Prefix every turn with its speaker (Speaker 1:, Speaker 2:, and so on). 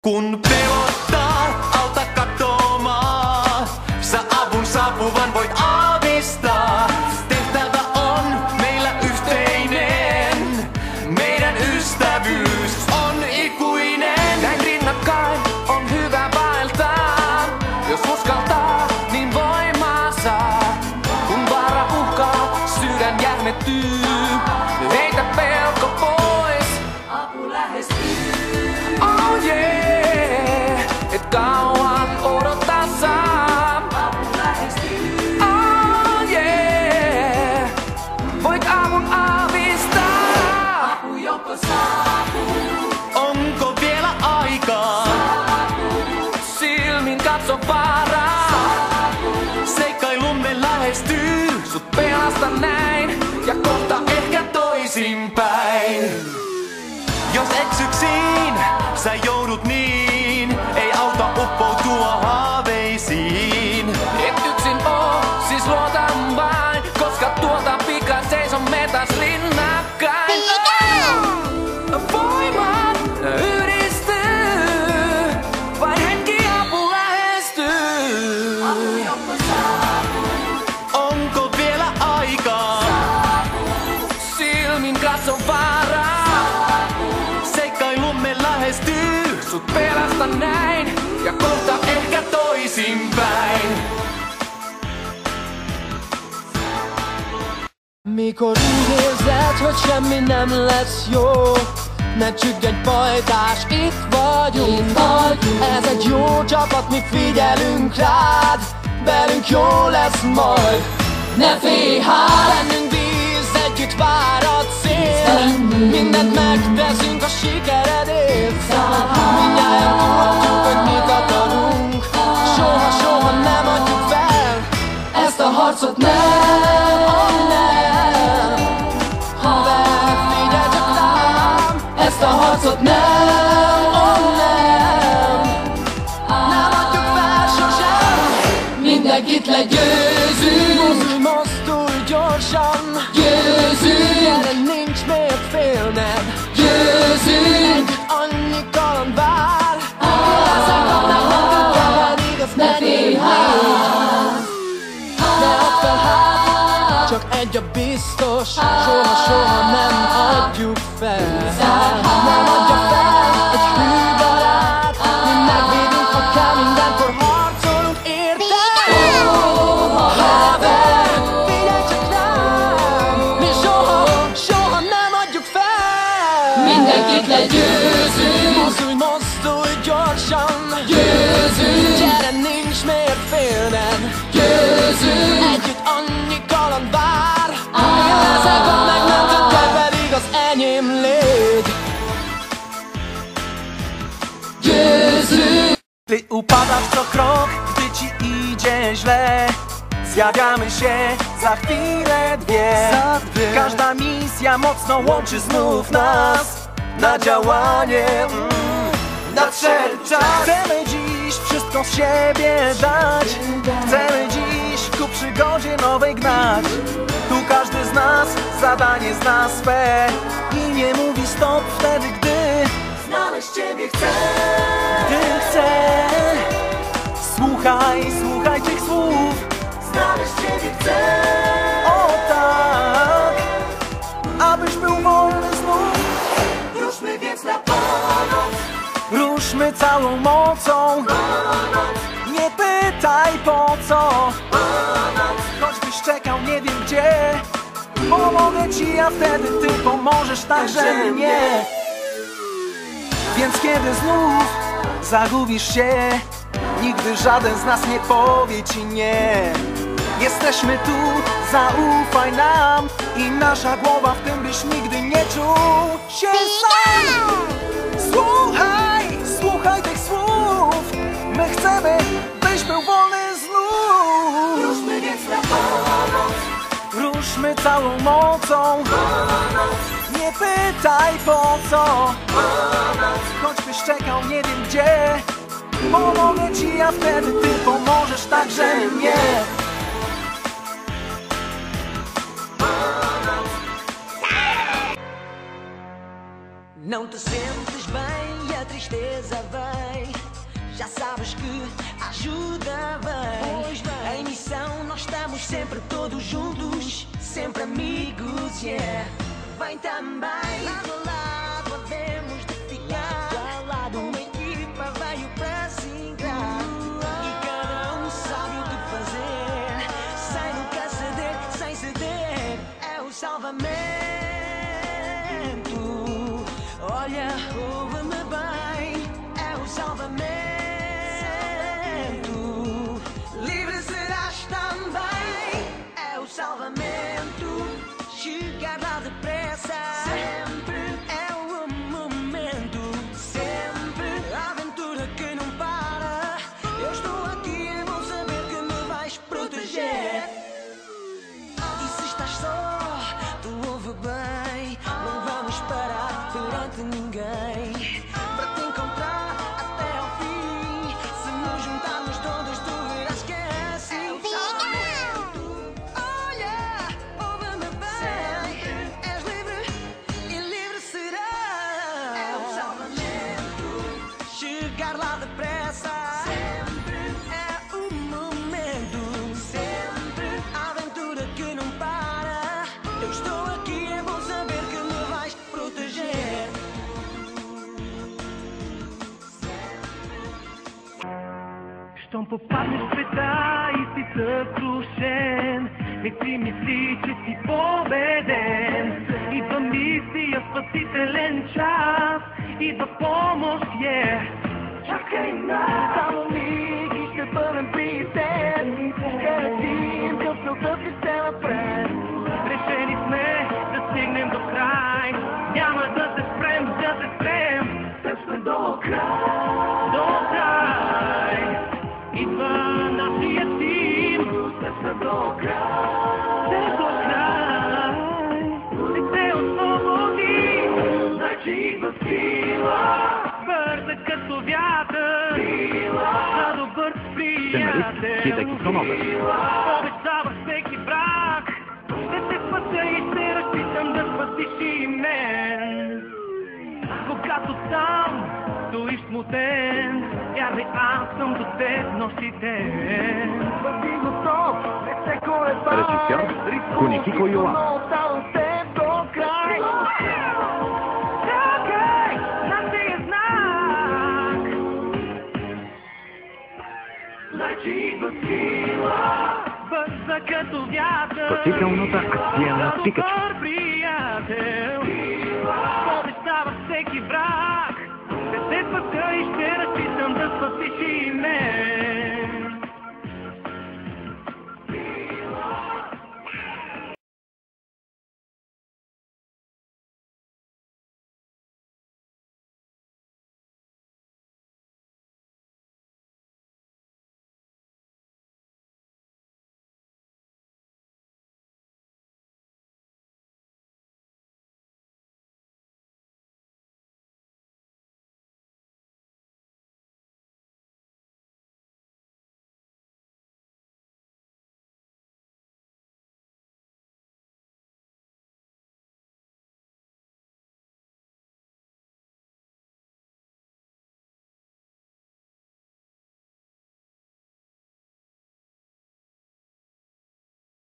Speaker 1: Kun pelottaa, auta katoamaan. Sä avun saapuvan voit aavistaa. Tehtävä on meillä yhteinen. Meidän ystävyys on ikuinen. Näin rinnakkain on hyvä vaeltaa. Jos uskaltaa, niin voimaa saa. Kun vaara uhkaa, sydän jähmettyy. Heitä pelko pois. Apu lähestyy. Oh yeah, et kauan odottaa saa. Apu lähestyy. Oh yeah, voit avun aavistaa. Apu joko saapuu. Onko vielä aikaa? Saapuu. Silmin katso vaaraa. Saapuu. Seikkailumme lähestyy. Sut pelasta näin ja kohta ehkä toisinpäin. Jos eksyksiin sä joudut niin, ei auta uppoutua haaveisiin. Et yksin oo, siis luotan vain, koska tuota pikaa seisomme taas rinnakkain. Voimat yhdistyy, vain hetki apu lähestyy. Apu joko saapuu. Onko vielä aikaa? Saapuu. Silmin katso vaaraa. Seikkailumme lähestyy, sut pelasta näin ja kohta ehkä toisinpäin.
Speaker 2: Mikor úgy érzed, hogy semmi nem lesz jó, ne csüggedj pajtás, itt vagyunk. Ez egy jó csapat, mi figyelünk rád, velünk jó lesz majd. Ne félj, bennünk bíz, együtt vár a cél. Mindent megteszünk a sikeredért. Mindnyájan tudjuk, hogy mit akarunk. Soha, soha nem adjuk fel ezt a harcot, nem, nem. Haver, figyelj csak rám, ezt a harcot nem, nem. Nem adjuk fel sosem. Mindenkit legyőzünk. Mozdulj, mozdulj gyorsan. Győzünk. Gyere, nincs miért félned. Győzünk. Együtt annyi kaland vár. Leszek annak, nem tudja, igaz, ne félj. Ne add fel hát, csak egy a biztos. Soha, soha nem adjuk fel. Nem adja fel egy hű barát. Mi megvédünk, ha kell, mindenkor harcolunk, érted? Haver, figyelj csak rám. Mi soha, soha nem adjuk fel.
Speaker 3: Mindenkit legyőzünk.
Speaker 2: Mozdulj, mozdulj gyorsan.
Speaker 3: Győzünk.
Speaker 2: Gyere, nincs miért félned.
Speaker 3: Győzünk.
Speaker 2: Együtt annyi kaland vár. Én leszek, ha meg nem tudja, pedig az enyém légy.
Speaker 3: Győzünk.
Speaker 1: Ty upadasz co krok, gdy ci idzie źle. Zjawiamy się za chwilę, dwie. Każda misja mocno łączy znów nas na działanie. Nadszedł czas. Chcemy dziś wszystko z siebie dać. Chcemy dziś ku przygodzie nowej gnać. Tu każdy z nas zadanie zna swe i nie mówi stop wtedy, gdy znaleźć ciebie chce. Gdy chce. Słuchaj, słuchaj tych słów. Znaleźć ciebie chce. O tak, abyś był wolny znów. Ruszmy więc na pomoc. Ruszmy całą mocą. Nie pytaj po co. Choćbyś czekał nie wiem gdzie. Pomogę ci, a wtedy ty pomożesz także mnie. Więc kiedy znów zagubisz się, nigdy żaden z nas nie powie ci nie. Jesteśmy tu, zaufaj nam. I nasza głowa w tym, byś nigdy nie czuł się sam. Słuchaj, słuchaj tych słów. My chcemy, byś był wolny znów. Ruszmy więc na pomoc. Ruszmy całą mocą. Nie pytaj po co. Choćbyś czekał nie wiem gdzie. Pomogę ci, a wtedy ty pomożesz także mnie.
Speaker 4: Não te sentes bem e a tristeza vem.
Speaker 1: já sabes que a ajuda vem. Pois bem, em missão nós estamos sempre todos juntos, sempre amigos, yeah. Vem também, lado a lado havemos de ficar. Uma equipa veio para se ingrar e cada um sabe o que fazer, sem nunca ceder, sem ceder. É o salvamento. Olha, ouve-me bem, é o salvamento. Livre serás também, é o salvamento. Chegar lá depressa, sempre é o momento. Sempre a aventura que não para. Eu estou aqui, é bom saber que me vais proteger. E se estás só, tu ouve bem, não vamos parar perante ninguém. Para te encontrar até ao fim, se nos juntarmos todos tu verás que é assim. Olha, ouve-me bem, és livre e livre serás. É o salvamento. Chegar lá depressa, sempre é o momento. Sempre a aventura que não para. Eu estou aqui, é bom saber que me vais proteger.
Speaker 4: Щом попаднеш в света и си съкрушен, нека си мисли, че си победен. Идва мисия, спасителен час, идва помощ, Чакай нас, само миг и ще бъдем при теб. Гарантим към целта си все напред. Решени сме да стигнем до край, няма да се спрем, Теб сме до край, до край. Идва нашия тим, Теб сме до край, до край. И се освободи, значи идва сила, бърза като вятър, за добър приятел. Обещава всеки брак, ще те спася и ще разчитам да спасиш и мен. Когато там стоиш смутен, вярвай, аз съм до теб нощ и ден. Бъди готов, не се колеба.
Speaker 5: Режисьор Кунихико Йоан.
Speaker 4: Оставам теб до край. Чакай, нашия знак. Значи идва сила, бърза като вятър.
Speaker 5: Спасителната акция на Пикачу.
Speaker 4: Добър приятел, обещава всеки враг. Ще те спася и ще разчитам да спасиш и мен.